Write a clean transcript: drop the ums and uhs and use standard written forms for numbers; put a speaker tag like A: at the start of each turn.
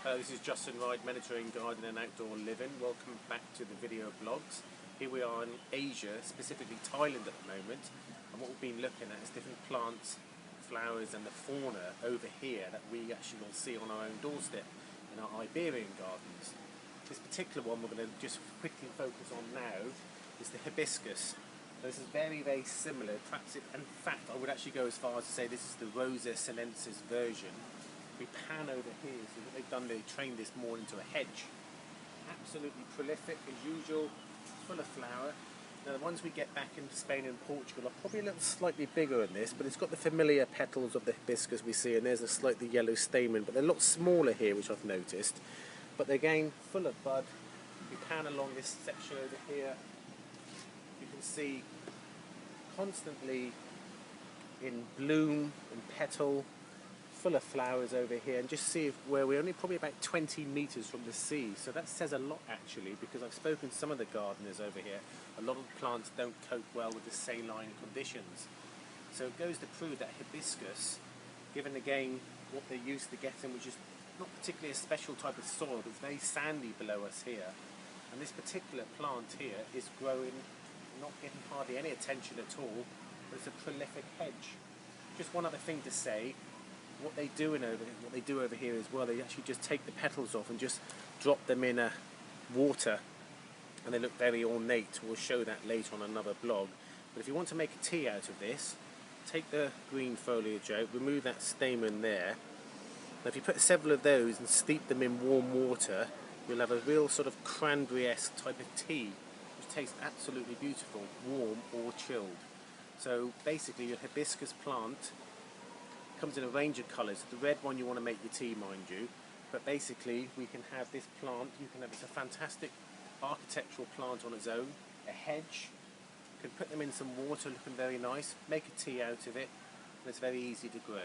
A: Hello, this is Justin Wright, Mediterranean Garden and Outdoor Living. Welcome back to the video blogs. Here we are in Asia, specifically Thailand at the moment, and what we've been looking at is different plants, flowers and the fauna over here that we actually will see on our own doorstep in our Iberian gardens. This particular one we're going to just quickly focus on now is the hibiscus. This is very, very similar. Perhaps in fact, I would actually go as far as to say this is the Rosa sinensis version. We pan over here, so what they've done, they trained this more into a hedge. Absolutely prolific as usual, full of flower. Now the ones we get back into Spain and Portugal are probably a little slightly bigger than this, but it's got the familiar petals of the hibiscus we see, and there's a slightly yellow stamen, but they're a lot smaller here, which I've noticed. But they're again full of bud. We pan along this section over here, you can see constantly in bloom and petal, full of flowers over here, and just see where we're only probably about 20 metres from the sea. So that says a lot actually, because I've spoken to some of the gardeners over here. A lot of the plants don't cope well with the saline conditions. So it goes to prove that hibiscus, given again what they're used to getting, which is not particularly a special type of soil, but it's very sandy below us here. And this particular plant here is growing, not getting hardly any attention at all, but it's a prolific hedge. Just one other thing to say, what they do over here as well, they actually just take the petals off and just drop them in water, and they look very ornate. We'll show that later on another blog. But if you want to make a tea out of this, take the green foliage out, remove that stamen there. Now if you put several of those and steep them in warm water, you'll have a real sort of cranberry-esque type of tea, which tastes absolutely beautiful, warm or chilled. So basically your hibiscus plant comes in a range of colours. The red one you want to make your tea, mind you, but basically we can have this plant, it's a fantastic architectural plant on its own, a hedge. You can put them in some water looking very nice, make a tea out of it, and it's very easy to grow.